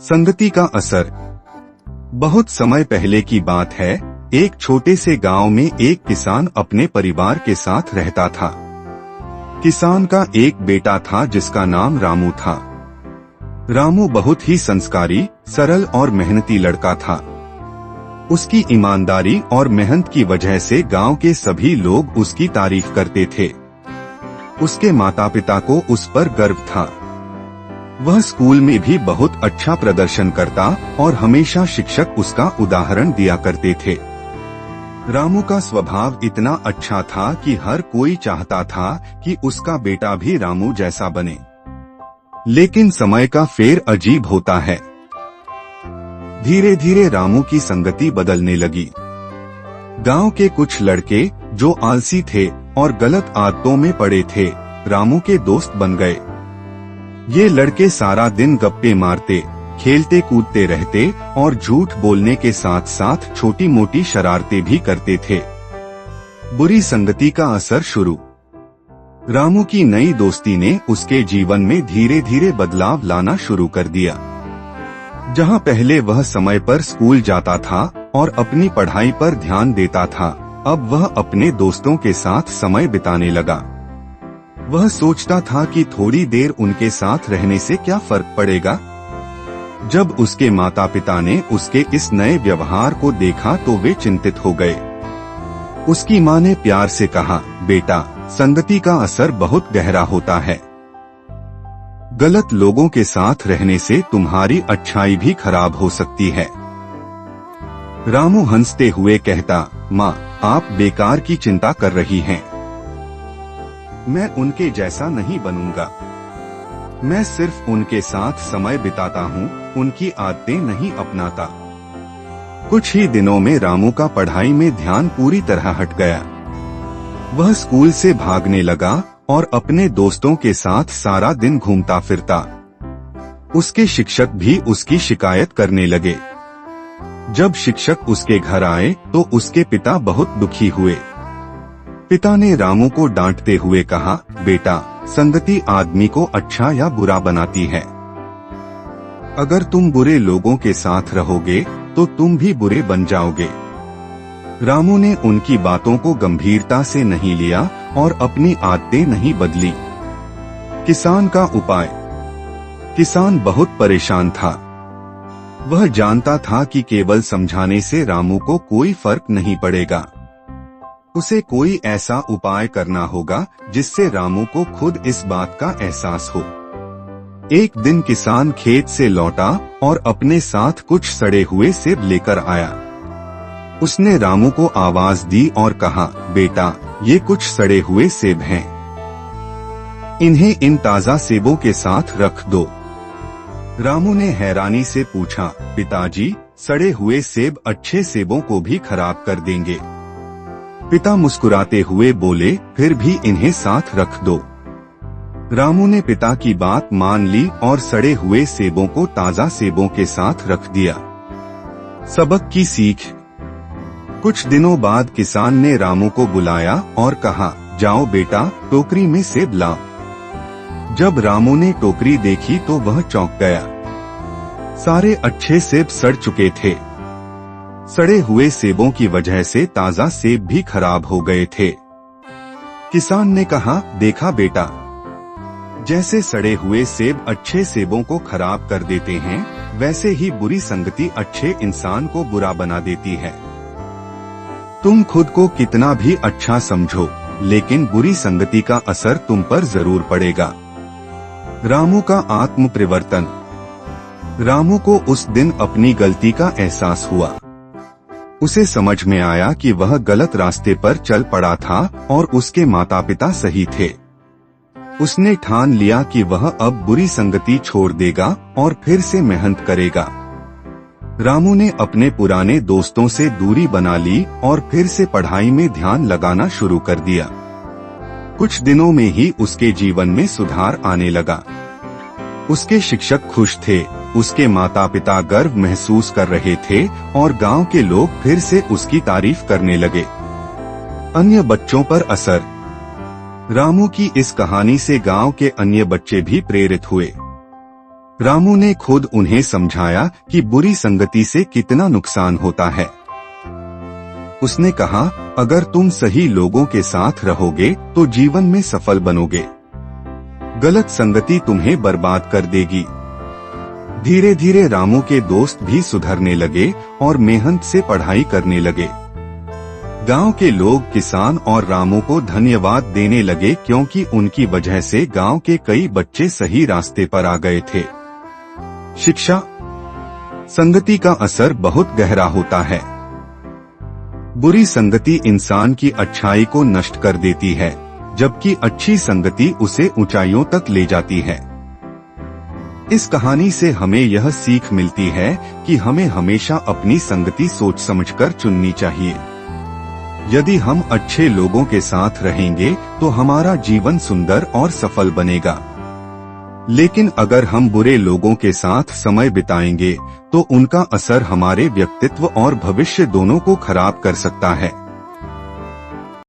संगति का असर। बहुत समय पहले की बात है, एक छोटे से गांव में एक किसान अपने परिवार के साथ रहता था। किसान का एक बेटा था जिसका नाम रामू था। रामू बहुत ही संस्कारी, सरल और मेहनती लड़का था। उसकी ईमानदारी और मेहनत की वजह से गांव के सभी लोग उसकी तारीफ करते थे। उसके माता पिता को उस पर गर्व था। वह स्कूल में भी बहुत अच्छा प्रदर्शन करता और हमेशा शिक्षक उसका उदाहरण दिया करते थे। रामू का स्वभाव इतना अच्छा था कि हर कोई चाहता था कि उसका बेटा भी रामू जैसा बने। लेकिन समय का फेर अजीब होता है। धीरे धीरे रामू की संगति बदलने लगी। गांव के कुछ लड़के जो आलसी थे और गलत आदतों में पड़े थे, रामू के दोस्त बन गए। ये लड़के सारा दिन गप्पे मारते, खेलते कूदते रहते और झूठ बोलने के साथ साथ छोटी मोटी शरारतें भी करते थे। बुरी संगति का असर शुरू। रामू की नई दोस्ती ने उसके जीवन में धीरे धीरे बदलाव लाना शुरू कर दिया। जहां पहले वह समय पर स्कूल जाता था और अपनी पढ़ाई पर ध्यान देता था, अब वह अपने दोस्तों के साथ समय बिताने लगा। वह सोचता था कि थोड़ी देर उनके साथ रहने से क्या फर्क पड़ेगा। जब उसके माता पिता ने उसके इस नए व्यवहार को देखा तो वे चिंतित हो गए। उसकी मां ने प्यार से कहा, बेटा, संगति का असर बहुत गहरा होता है। गलत लोगों के साथ रहने से तुम्हारी अच्छाई भी खराब हो सकती है। रामू हंसते हुए कहता, मां, आप बेकार की चिंता कर रही हैं। मैं उनके जैसा नहीं बनूंगा। मैं सिर्फ उनके साथ समय बिताता हूँ, उनकी आदतें नहीं अपनाता। कुछ ही दिनों में रामू का पढ़ाई में ध्यान पूरी तरह हट गया। वह स्कूल से भागने लगा और अपने दोस्तों के साथ सारा दिन घूमता फिरता। उसके शिक्षक भी उसकी शिकायत करने लगे। जब शिक्षक उसके घर आए तो उसके पिता बहुत दुखी हुए। पिता ने रामू को डांटते हुए कहा, बेटा, संगति आदमी को अच्छा या बुरा बनाती है। अगर तुम बुरे लोगों के साथ रहोगे तो तुम भी बुरे बन जाओगे। रामू ने उनकी बातों को गंभीरता से नहीं लिया और अपनी आदतें नहीं बदली। किसान का उपाय। किसान बहुत परेशान था। वह जानता था कि केवल समझाने से रामू को कोई फर्क नहीं पड़ेगा। उसे कोई ऐसा उपाय करना होगा जिससे रामू को खुद इस बात का एहसास हो। एक दिन किसान खेत से लौटा और अपने साथ कुछ सड़े हुए सेब लेकर आया। उसने रामू को आवाज दी और कहा, बेटा, ये कुछ सड़े हुए सेब हैं। इन्हें इन ताजा सेबों के साथ रख दो। रामू ने हैरानी से पूछा, पिताजी, सड़े हुए सेब अच्छे सेबों को भी खराब कर देंगे। पिता मुस्कुराते हुए बोले, फिर भी इन्हें साथ रख दो। रामू ने पिता की बात मान ली और सड़े हुए सेबों को ताजा सेबों के साथ रख दिया। सबक की सीख। कुछ दिनों बाद किसान ने रामू को बुलाया और कहा, जाओ बेटा, टोकरी में सेब लाओ। जब रामू ने टोकरी देखी तो वह चौंक गया। सारे अच्छे सेब सड़ चुके थे। सड़े हुए सेबों की वजह से ताजा सेब भी खराब हो गए थे। किसान ने कहा, देखा बेटा, जैसे सड़े हुए सेब अच्छे सेबों को खराब कर देते हैं, वैसे ही बुरी संगति अच्छे इंसान को बुरा बना देती है। तुम खुद को कितना भी अच्छा समझो, लेकिन बुरी संगति का असर तुम पर जरूर पड़ेगा। रामू का आत्म परिवर्तन। रामू को उस दिन अपनी गलती का एहसास हुआ। उसे समझ में आया कि वह गलत रास्ते पर चल पड़ा था और उसके माता पिता सही थे। उसने ठान लिया कि वह अब बुरी संगति छोड़ देगा और फिर से मेहनत करेगा। रामू ने अपने पुराने दोस्तों से दूरी बना ली और फिर से पढ़ाई में ध्यान लगाना शुरू कर दिया। कुछ दिनों में ही उसके जीवन में सुधार आने लगा। उसके शिक्षक खुश थे, उसके माता पिता गर्व महसूस कर रहे थे और गांव के लोग फिर से उसकी तारीफ करने लगे। अन्य बच्चों पर असर। रामू की इस कहानी से गांव के अन्य बच्चे भी प्रेरित हुए। रामू ने खुद उन्हें समझाया कि बुरी संगति से कितना नुकसान होता है। उसने कहा, अगर तुम सही लोगों के साथ रहोगे तो जीवन में सफल बनोगे। गलत संगति तुम्हें बर्बाद कर देगी। धीरे धीरे रामू के दोस्त भी सुधरने लगे और मेहनत से पढ़ाई करने लगे। गांव के लोग किसान और रामू को धन्यवाद देने लगे क्योंकि उनकी वजह से गांव के कई बच्चे सही रास्ते पर आ गए थे। शिक्षा। संगति का असर बहुत गहरा होता है। बुरी संगति इंसान की अच्छाई को नष्ट कर देती है, जबकि अच्छी संगति उसे ऊंचाइयों तक ले जाती है। इस कहानी से हमें यह सीख मिलती है कि हमें हमेशा अपनी संगति सोच समझकर चुननी चाहिए। यदि हम अच्छे लोगों के साथ रहेंगे तो हमारा जीवन सुंदर और सफल बनेगा। लेकिन अगर हम बुरे लोगों के साथ समय बिताएंगे तो उनका असर हमारे व्यक्तित्व और भविष्य दोनों को खराब कर सकता है।